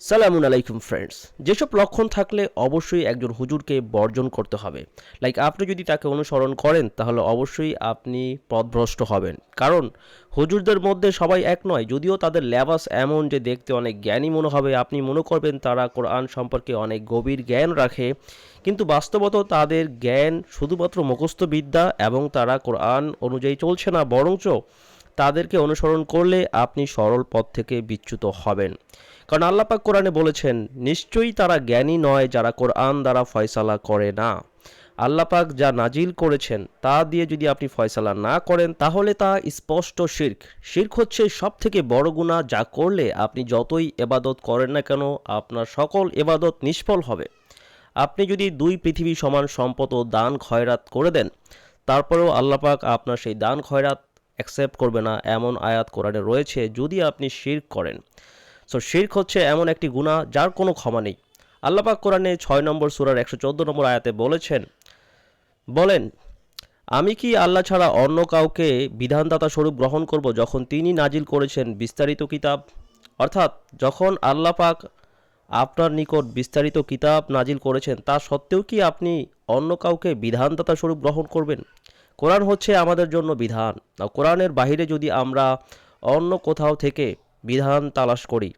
সালামুন আলাইকুম ফ্রেন্ডস। যেসব লক্ষণ থাকলে অবশ্যই একজন হুজুরকে বর্জন করতে হবে। লাইক আপনি যদি তাকে অনুসরণ করেন তাহলে অবশ্যই আপনি পথভ্রষ্ট হবেন। কারণ হুজুরদের মধ্যে সবাই এক নয়, যদিও তাদের লেবাস এমন যে দেখতে অনেক জ্ঞানী মনে হবে, আপনি মনে করবেন তারা কোরআন সম্পর্কে অনেক গভীর জ্ঞান রাখে, কিন্তু বাস্তবত তাদের জ্ঞান শুধুমাত্র মুখস্থ বিদ্যা এবং তারা কোরআন অনুযায়ী চলছে না, বরঞ্চ তাদেরকে অনুসরণ করলে আপনি সরল পথ থেকে বিচ্যুত হবেন। কারণ আল্লাহ পাক কোরআনে বলেছেন, নিশ্চয়ই তারা জ্ঞানী নয় যারা কোরআন দ্বারা ফয়সালা করে না। আল্লাহ পাক যা নাজিল করেছেন তা দিয়ে যদি আপনি ফয়সালা না করেন তাহলে তা স্পষ্ট শিরক। শিরক হচ্ছে সব থেকে বড় গুনাহ, যা করলে আপনি যতই এবাদত করেন না কেন আপনার সকল এবাদত নিষ্ফল হবে। আপনি যদি দুই পৃথিবী সমান সম্পদ ও দান খয়রাত করে দেন, তারপরেও আল্লাহ পাক আপনার সেই দান খয়রাত অ্যাকসেপ্ট করবে না, এমন আয়াত কোরআনে রয়েছে যদি আপনি শিরক করেন। সো শিরক হচ্ছে এমন একটি গুনাহ যার কোনো ক্ষমা নেই। আল্লাহ পাক কোরআনে 6 নম্বর সূরার 114 নম্বর আয়াতে বলেন, আমি কি আল্লাহ ছাড়া অন্য কাউকে বিধানদাতা স্বরূপ গ্রহণ করব যখন তিনি নাজিল করেছেন বিস্তারিত কিতাব। অর্থাৎ যখন আল্লাহ পাক আপনার নিকট বিস্তারিত কিতাব নাজিল করেছেন তা সত্ত্বেও কি আপনি অন্য কাউকে বিধানদাতা স্বরূপ গ্রহণ করবেন? কোরআন হচ্ছে আমাদের জন্য বিধান। কোরআনের বাহিরে যদি আমরা অন্য কোথাও থেকে বিধান তালাশ করি,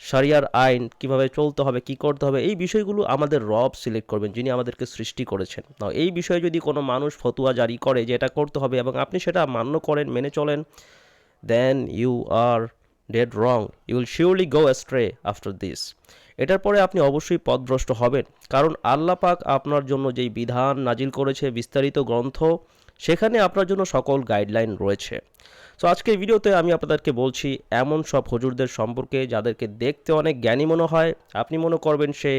শরিয়ার আইন কিভাবে চলতে হবে, কি করতে হবে, এই বিষয়গুলো আমাদের রব সিলেক্ট করবেন, যিনি আমাদেরকে সৃষ্টি করেছেন। এই বিষয়ে যদি কোনো মানুষ ফতুয়া জারি করে যে এটা করতে হবে এবং আপনি সেটা মান্য করেন, মেনে চলেন, then you are dead wrong, you will surely go astray after this. এটার পরে আপনি অবশ্যই পথভ্রষ্ট হবেন। কারণ আল্লাহ পাক আপনার জন্য যেই বিধান নাজিল করেছে, বিস্তারিত গ্রন্থ, সেখানে আপনার জন্য সকল গাইডলাইন রয়েছে। সো আজকের ভিডিওতে আমি আপনাদেরকে বলছি এমন সব হুজুরদের সম্পর্কে যাদেরকে দেখতে অনেক জ্ঞানী মনে হয়। আপনি মনে করবেন সে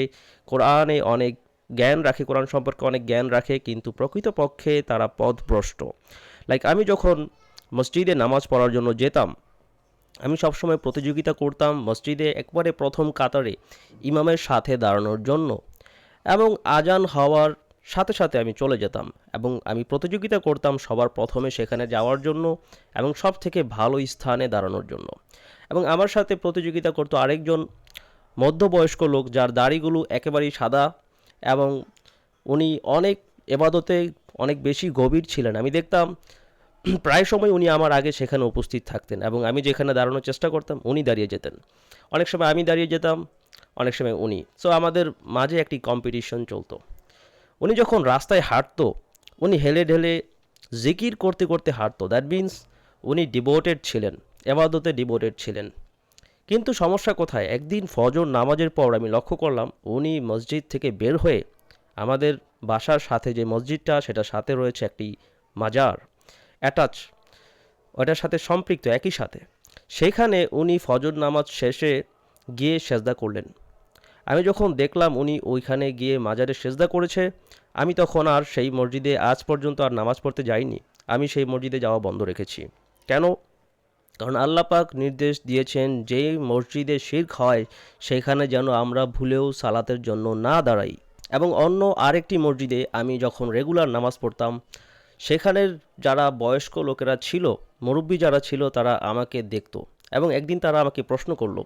কোরআনে অনেক জ্ঞান রাখে, কোরআন সম্পর্কে অনেক জ্ঞান রাখে, কিন্তু প্রকৃতপক্ষে তারা পথভ্রষ্ট। লাইক আমি যখন মসজিদে নামাজ পড়ার জন্য যেতাম, আমি সবসময় প্রতিযোগিতা করতাম মসজিদে একবারে প্রথম কাতারে ইমামের সাথে দাঁড়ানোর জন্য, এবং আজান হওয়ার সাথে সাথে আমি চলে যেতাম এবং আমি প্রতিযোগিতা করতাম সবার প্রথমে সেখানে যাওয়ার জন্য এবং সব থেকে ভালো স্থানে দাঁড়ানোর জন্য। এবং আমার সাথে প্রতিযোগিতা করতো আরেকজন মধ্যবয়স্ক লোক, যার দাড়িগুলো একেবারেই সাদা এবং উনি অনেক এবাদতে অনেক বেশি গভীর ছিলেন। আমি দেখতাম প্রায় সময় উনি আমার আগে সেখানে উপস্থিত থাকতেন এবং আমি যেখানে দাঁড়ানোর চেষ্টা করতাম উনি দাঁড়িয়ে যেতেন। অনেক সময় আমি দাঁড়িয়ে যেতাম, অনেক সময় উনি। সো আমাদের মাঝে একটি কম্পিটিশন চলতো। উনি যখন রাস্তায় হাঁটতো, উনি হেলে ঢেলে জিকির করতে করতে হাঁটতো। দ্যাট মিন্স উনি ডিভোটেড ছিলেন, এবাদতে ডিভোটেড ছিলেন। কিন্তু সমস্যা কোথায়? একদিন ফজর নামাজের পর আমি লক্ষ্য করলাম উনি মসজিদ থেকে বের হয়ে আমাদের বাসার সাথে যে মসজিদটা, সেটার সাথে রয়েছে একটি মাজার অ্যাটাচ, ওটার সাথে সম্পৃক্ত একই সাথে। সেইখানে উনি ফজর নামাজ শেষে গিয়ে সেজদা করলেন। আমি যখন দেখলাম উনি ওইখানে গিয়ে মাজারে সেজদা করেছে, আমি তখন আর সেই মসজিদে আজ পর্যন্ত আর নামাজ পড়তে যাইনি। আমি সেই মসজিদে যাওয়া বন্ধ রেখেছি। কেন? কারণ আল্লাহ পাক নির্দেশ দিয়েছেন যে মসজিদে শিরক হয় সেখানে যেন আমরা ভুলেও সালাতের জন্য না দাঁড়াই। এবং অন্য আরেকটি মসজিদে আমি যখন রেগুলার নামাজ পড়তাম, সেখানের যারা বয়স্ক লোকেরা ছিল, মুরব্বী যারা ছিল, তারা আমাকে দেখতো এবং একদিন তারা আমাকে প্রশ্ন করলো,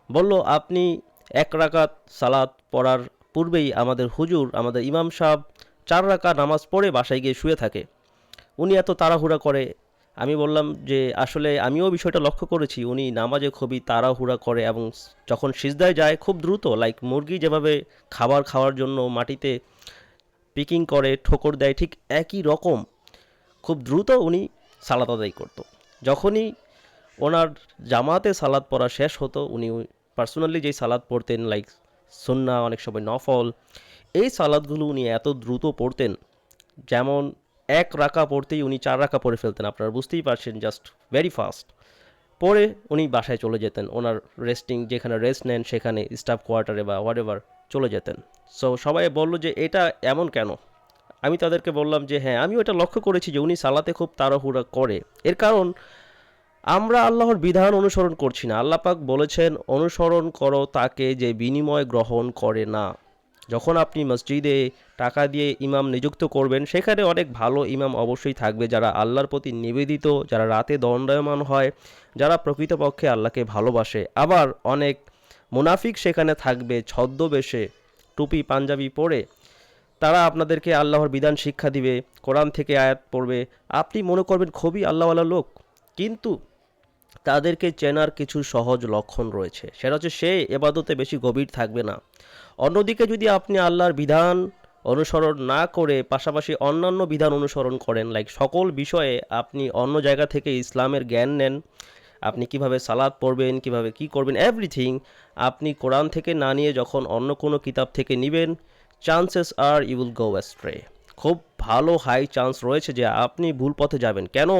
বলল, আপনি এক রাকাত সালাত পড়ার পূর্বেই আমাদের হুজুর, আমাদের ইমাম সাহেব 4 রাকাত নামাজ পড়ে বাসায় গিয়ে শুয়ে থাকে, উনি এত তাড়াহুড়া করে। আমি বললাম যে আসলে আমিও বিষয়টা লক্ষ্য করেছি, উনি নামাজে খুবই তাড়াহুড়া করে এবং যখন সিজদায় যায় খুব দ্রুত, লাইক মুরগি যেভাবে খাবার খাওয়ার জন্য মাটিতে পিকিং করে ঠোকর দেয়, ঠিক একই রকম খুব দ্রুত উনি সালাত আদায় করতো। যখনই ওনার জামাতে সালাত পড়া শেষ হতো, উনি পার্সোনালি যেই সালাত পড়তেন, লাইক সুন্নাহ, অনেক সময় নফল, এই সালাদগুলো উনি এত দ্রুত পড়তেন, যেমন এক রাকা পড়তেই উনি 4 রাকা পড়ে ফেলতেন। আপনারা বুঝতেই পারছেন, জাস্ট ভেরি ফাস্ট পরে উনি বাসায় চলে যেতেন। ওনার রেস্টিং, যেখানে রেস্ট নেন সেখানে স্টাফ কোয়ার্টারে বা হোয়াটএভার চলে যেতেন। সো সবাই বলল যে এটা এমন কেন? আমি তাদেরকে বললাম যে হ্যাঁ, আমিও এটা লক্ষ্য করেছি যে উনি সালাতে খুব তাড়াহুড়া করে। এর কারণ আমরা আল্লাহর বিধান অনুসরণ করছি না। আল্লাহ পাক বলেছেন, অনুসরণ করো তাকে যে বিনিময় গ্রহণ করে না। যখন আপনি মসজিদে টাকা দিয়ে ইমাম নিযুক্ত করবেন, সেখানে অনেক ভালো ইমাম অবশ্যই থাকবে যারা আল্লাহর প্রতি নিবেদিত, যারা রাতে দণ্ডায়মান হয়, যারা প্রকৃতপক্ষে আল্লাহকে ভালোবাসে। আবার অনেক মুনাফিক সেখানে থাকবে ছদ্মবেশে, টুপি পাঞ্জাবি পরে। তারা আপনাদেরকে আল্লাহর বিধান শিক্ষা দিবে, কোরআন থেকে আয়াত পড়বে। আপনি মনে করবেন খুবই আল্লাহওয়ালা লোক, কিন্তু তাদেরকে চেনার কিছু সহজ লক্ষণ রয়েছে। সেটা হচ্ছে সে এবাদতে বেশি গভীর থাকবে না। অন্যদিকে যদি আপনি আল্লাহর বিধান অনুসরণ না করে পাশাপাশি অন্যান্য বিধান অনুসরণ করেন, লাইক সকল বিষয়ে আপনি অন্য জায়গা থেকে ইসলামের জ্ঞান নেন, আপনি কিভাবে সালাত পড়বেন, কিভাবে কি করবেন, এভরিথিং আপনি কোরআন থেকে না নিয়ে যখন অন্য কোনো কিতাব থেকে নেবেন, chances are you will go astray. খুব ভালো হাই চান্স রয়েছে যে আপনি ভুল পথে যাবেন। কেন?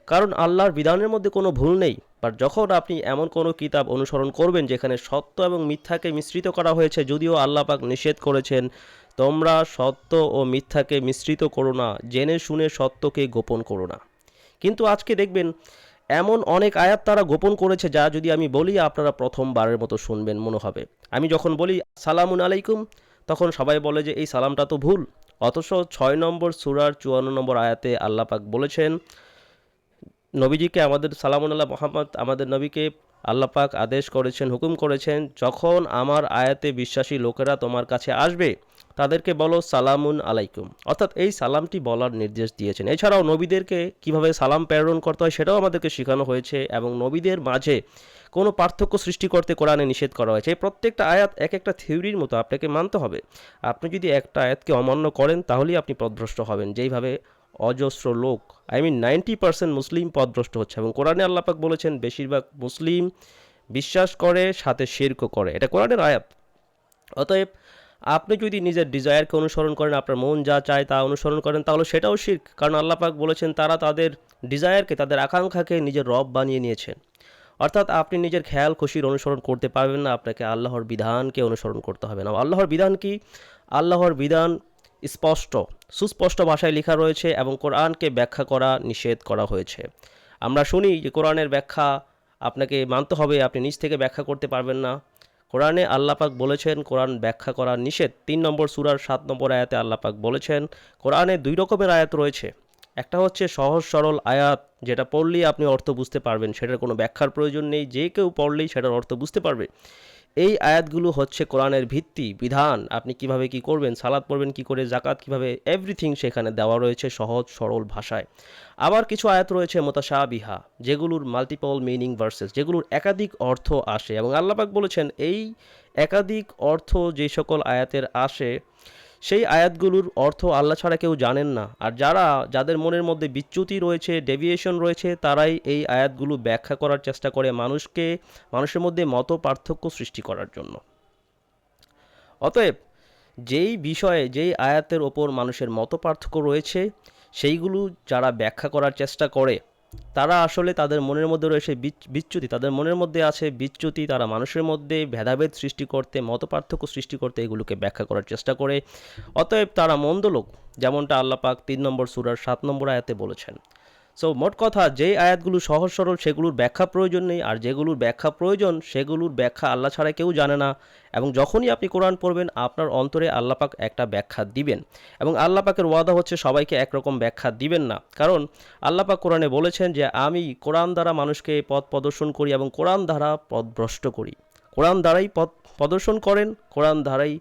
কারণ আল্লাহর বিধানের মধ্যে কোনো ভুল নেই। বাট যখন আপনি এমন কোনো কিতাব অনুসরণ করবেন যেখানে সত্য এবং মিথ্যাকে মিশ্রিত করা হয়েছে, যদিও আল্লাহ পাক নিষেধ করেছেন তোমরা সত্য ও মিথ্যাকে মিশ্রিত করো না, জেনে শুনে সত্যকে গোপন করো না, কিন্তু আজকে দেখবেন এমন অনেক আয়াত তারা গোপন করেছে যা যদি আমি বলি আপনারা প্রথমবারের মতো শুনবেন মনে হবে। আমি যখন বলি সালামুন আলাইকুম, তখন সবাই বলে যে এই সালামটা তো ভুল। অথচ 6 নম্বর সূরার 54 নম্বর আয়াতে আল্লাহ পাক বলেছেন নবীজিকে, আমাদের সালামুন আল্লাহ মোহাম্মদ আমাদের নবীকে আল্লাহ পাক আদেশ করেছেন, হুকুম করেছেন, যখন আমার আয়াতে বিশ্বাসী লোকেরা তোমার কাছে আসবে তাদেরকে বলো সালামুন আলাইকুম। অর্থাৎ এই সালামটি বলার নির্দেশ দিয়েছেন। এছাড়াও নবীদেরকে কিভাবে সালাম প্রেরণ করতে হয় সেটাও আমাদেরকে শেখানো হয়েছে, এবং নবীদের মাঝে কোনো পার্থক্য সৃষ্টি করতে কোরআনে নিষেধ করা হয়েছে। এই প্রত্যেকটা আয়াত এক একটা থিওরির মতো আপনাকে মানতে হবে। আপনি যদি একটা আয়াতকে অমান্য করেন তাহলেই আপনি পথভ্রষ্ট হবেন, যেইভাবে অজস্র লোক, আই মিন 90% মুসলিম পথভ্রষ্ট হচ্ছে। এবং কোরআনে আল্লাহ পাক বলেছেন বেশিরভাগ মুসলিম বিশ্বাস করে সাথে শিরকও করে, এটা কোরআনের আয়াত। অতএব আপনি যদি নিজের ডিজায়ারকে অনুসরণ করেন, আপনার মন যা চায় তা অনুসরণ করেন, তাহলে সেটাও শিরক। কারণ আল্লাহ পাক বলেছেন তারা তাদের ডিজায়ারকে, তাদের আকাঙ্ক্ষাকে নিজের রব বানিয়ে নিয়েছেন। অর্থাৎ আপনি নিজের খেয়াল খুশির অনুসরণ করতে পারবেন না, আপনাকে আল্লাহর বিধানকে অনুসরণ করতে হবে। না, আল্লাহর বিধান কি? আল্লাহর বিধান স্পষ্ট, সুস্পষ্ট ভাষায় লেখা রয়েছে, এবং কোরআনকে ব্যাখ্যা করা নিষেধ করা হয়েছে। আমরা শুনি যে কোরআনের ব্যাখ্যা আপনাকে মানতে হবে, আপনি নিজ থেকে ব্যাখ্যা করতে পারবেন না। কোরআনে আল্লাহ পাক বলেছেন কোরআন ব্যাখ্যা করা নিষেধ। 3 নম্বর সূরার 7 নম্বর আয়াতে আল্লাহ পাক বলেছেন, কোরআনে 2 রকমের আয়াত রয়েছে। একটা হচ্ছে সহজ সরল আয়াত, যেটা পড়লেই আপনি অর্থ বুঝতে পারবেন, সেটার কোনো ব্যাখ্যার প্রয়োজন নেই, যে কেউ পড়লেই সেটার অর্থ বুঝতে পারবে। এই আয়াতগুলো হচ্ছে কোরআনের ভিত্তি বিধান, আপনি কিভাবে কি করবেন, সালাত পড়বেন কি করে, জাকাত কিভাবে, এভরিথিং সেখানে দেওয়া রয়েছে সহজ সরল ভাষায়। আবার কিছু আয়াত রয়েছে মুতাশাবিহা, যেগুলোর মাল্টিপল মিনিং ভার্সেস, যেগুলোর একাধিক অর্থ আসে, এবং আল্লাহ পাক বলেছেন এই একাধিক অর্থ যে সকল আয়াতের আসে সেই আয়াতগুলোর অর্থ আল্লাহ ছাড়া কেউ জানেন না। আর যাদের মনের মধ্যে বিচ্যুতি রয়েছে, ডেভিয়েশন রয়েছে, তারাই এই আয়াতগুলো ব্যাখ্যা করার চেষ্টা করে মানুষের মধ্যে মত পার্থক্য সৃষ্টি করার জন্য। অতএব যেই বিষয়ে, যেই আয়াতের ওপর মানুষের মত পার্থক্য রয়েছে, সেইগুলো যারা ব্যাখ্যা করার চেষ্টা করে তারা আসলে তাদের মনের মধ্যে রয়েছে বিচ্যুতি, তাদের মনের মধ্যে আছে বিচ্যুতি, তারা মানুষের মধ্যে ভেদাভেদ সৃষ্টি করতে, মতপার্থক্য সৃষ্টি করতে এগুলোকে ব্যাখ্যা করার চেষ্টা করে। অতএব তারা মন্দ লোক, যেমনটা আল্লাহ পাক 3 নম্বর সূরার 7 নম্বর আয়াতে বলেছেন। সো মোট কথা, যেই আয়াতগুলো সহজ সরল সেগুলোর ব্যাখ্যা প্রয়োজন নেই, আর যেগুলোর ব্যাখ্যা প্রয়োজন সেগুলোর ব্যাখ্যা আল্লাহ ছাড়া কেউ জানে না। এবং যখনই আপনি কোরআন পড়বেন আপনার অন্তরে আল্লাহ পাক একটা ব্যাখ্যা দিবেন, এবং আল্লাহ পাকের ওয়াদা হচ্ছে সবাইকে একরকম ব্যাখ্যা দিবেন না। কারণ আল্লাহ পাক কোরআনে বলেছেন যে আমি কোরআন দ্বারা মানুষকে পথ প্রদর্শন করি এবং কোরআন দ্বারা পথভ্রষ্ট করি। কোরআন দ্বারাই পথ প্রদর্শন করেন, কোরআন দ্বারাই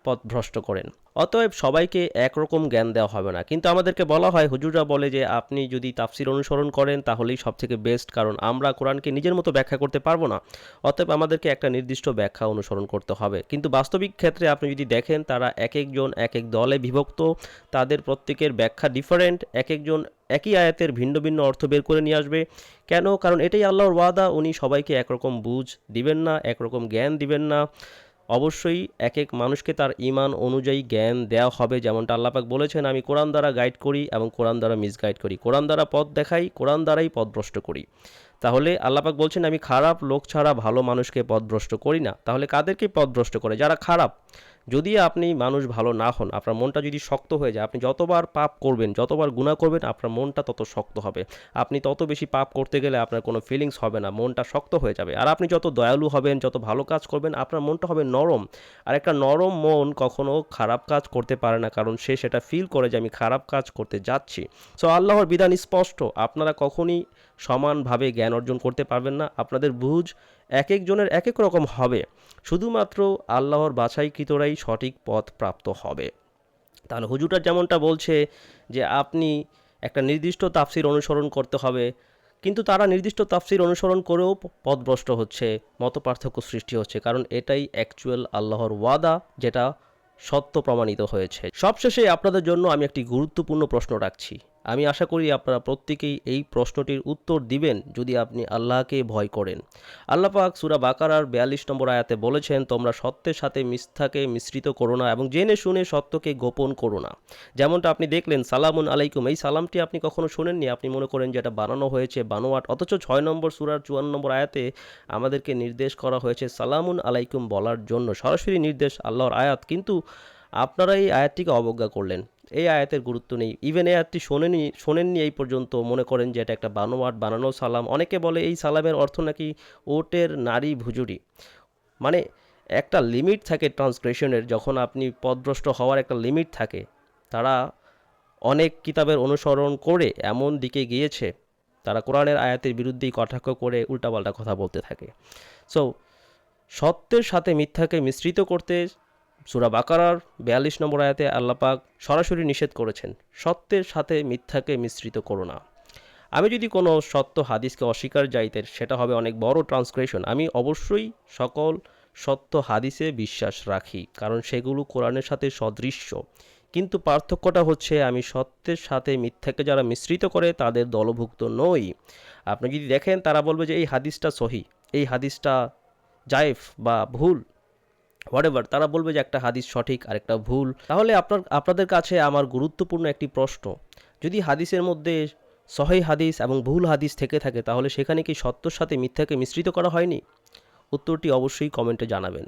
পথভ্রষ্ট করেন। অতএব সবাইকে একরকম জ্ঞান দেওয়া হবে না, কিন্তু আমাদেরকে বলা হয়, হুজুররা বলে যে আপনি যদি তাফসির অনুসরণ করেন তাহলেই সবথেকে বেস্ট, কারণ আমরা কোরআনকে নিজের মতো ব্যাখ্যা করতে পারবো না। অতএব আমাদেরকে একটা নির্দিষ্ট ব্যাখ্যা অনুসরণ করতে হবে। কিন্তু বাস্তবিক ক্ষেত্রে আপনি যদি দেখেন তারা এক একজন এক এক দলে বিভক্ত, তাদের প্রত্যেকের ব্যাখ্যা ডিফারেন্ট, এক একজন একই আয়াতের ভিন্ন ভিন্ন অর্থ বের করে নিয়ে আসবে। কেন? কারণ এটাই আল্লাহর ওয়াদা, উনি সবাইকে একরকম বুঝ দিবেন না, একরকম জ্ঞান দিবেন না। অবশ্যই এক এক মানুষকে তার ঈমান অনুযায়ী জ্ঞান দেওয়া হবে। যেমনটা আল্লাহ পাক বলেছেন আমি কোরআন দ্বারা গাইড করি এবং কোরআন দ্বারা মিসগাইড করি, কোরআন দ্বারা পথ দেখাই, কোরআন দ্বারাই পথভ্রষ্ট করি। তাহলে আল্লাহ পাক বলছেন আমি খারাপ লোক ছাড়া ভালো মানুষকে পথভ্রষ্ট করি না। তাহলে কাদেরকে পথভ্রষ্ট করে? যারা খারাপ। যদি আপনি মানুষ ভালো না হন, আপনার মনটা যদি শক্ত হয়ে যায়, আপনি যতবার পাপ করবেন, যতবার গুনাহ করবেন, আপনার মনটা তত শক্ত হবে। আপনি তত বেশি পাপ করতে গেলে আপনার কোনো ফিলিংস হবে না, মনটা শক্ত হয়ে যাবে। আর আপনি যত দয়ালু হবেন, যত ভালো কাজ করবেন, আপনার মনটা হবে নরম। আর একটা নরম মন কখনো খারাপ কাজ করতে পারে না, কারণ সে সেটা ফিল করে যে আমি খারাপ কাজ করতে যাচ্ছি। সো আল্লাহর বিধান স্পষ্ট, আপনারা কখনই সমানভাবে জ্ঞান অর্জন করতে পারবেন না। আপনাদের বুঝ এক একজনের এক এক রকম হবে, শুধুমাত্র আল্লাহর বাছাইকৃতরাই সঠিক পথ প্রাপ্ত হবে। তাহলে হুজুরটা যেমনটা বলছে যে আপনি একটা নির্দিষ্ট তাফসির অনুসরণ করতে হবে, কিন্তু তারা নির্দিষ্ট তাফসির অনুসরণ করেও পথভ্রষ্ট হচ্ছে, মতপার্থক্য সৃষ্টি হচ্ছে, কারণ এটাই অ্যাকচুয়াল আল্লাহর ওয়াদা, যেটা সত্য প্রমাণিত হয়েছে। সবশেষে আপনাদের জন্য আমি একটি গুরুত্বপূর্ণ প্রশ্ন রাখছি। আমি আশা করি আপনারা প্রত্যেকেই এই প্রশ্নটির উত্তর দিবেন যদি আপনি আল্লাহকে ভয় করেন। আল্লাহ পাক সূরা বাকারার 42 নম্বর আয়াতে বলেছেন, তোমরা সত্যের সাথে মিথ্যাকে মিশ্রিত করো না এবং জেনে শুনে সত্যকে গোপন করো না। যেমনটা আপনি দেখলেন সালামুন আলাইকুম, এই সালামটি আপনি কখনো শোনেননি, আপনি মনে করেন যে এটা বানানো হয়েছে, বানোয়াট, অথচ 6 নম্বর সূরার 54 নম্বর আয়াতে আমাদেরকে নির্দেশ করা হয়েছে সালামুন আলাইকুম বলার জন্য, সরাসরি নির্দেশ, আল্লাহর আয়াত, কিন্তু আপনারা এই আয়াতটিকে অবজ্ঞা করলেন। এই আয়াতের গুরুত্ব নেই, ইভেন এই আয়াতটি শোনেননি এই পর্যন্ত, মনে করেন যে এটা একটা বানোয়াট, বানানো সালাম। অনেকে বলে এই সালামের অর্থ নাকি ওটের নারী ভুজুরি। মানে একটা লিমিট থাকে ট্রান্সগ্রেশনের, যখন আপনি পথভ্রষ্ট হওয়ার একটা লিমিট থাকে। তারা অনেক কিতাবের অনুসরণ করে এমন দিকে গিয়েছে, তারা কোরআনের আয়াতের বিরুদ্ধেই কটাক্ষ করে উল্টাপাল্টা কথা বলতে থাকে। সো সত্যের সাথে মিথ্যাকে মিশ্রিত করতে সূরা বাকারার 42 নম্বর আয়াতে আল্লাহ পাক সরাসরি নিষেধ করেছেন, সত্যের সাথে মিথ্যাকে মিশ্রিত করো না। আমি যদি কোনো সত্য হাদিসকে অস্বীকার যাইতে, সেটা হবে অনেক বড় ট্রান্সগ্রেশন। আমি অবশ্যই সকল সত্য হাদিসে বিশ্বাস রাখি, কারণ সেগুলো কোরআনের সাথে সদৃশ্য। কিন্তু পার্থক্যটা হচ্ছে আমি সত্যের সাথে মিথ্যাকে যারা মিশ্রিত করে তাদের দলভুক্ত নই। আপনি যদি দেখেন, তারা বলবে যে এই হাদিসটা সহি, এই হাদিসটা জায়েফ বা ভুল, হোয়াটএভার, তারা বলবে যে একটা হাদিস সঠিক আর একটা ভুল। তাহলে আপনাদের কাছে আমার গুরুত্বপূর্ণ একটি প্রশ্ন, যদি হাদিসের মধ্যে সহিহ হাদিস এবং ভুল হাদিস থেকে থাকে, তাহলে সেখানে কি সত্যর সাথে মিথ্যাকে মিশ্রিত করা হয়নি? উত্তরটি অবশ্যই কমেন্টে জানাবেন।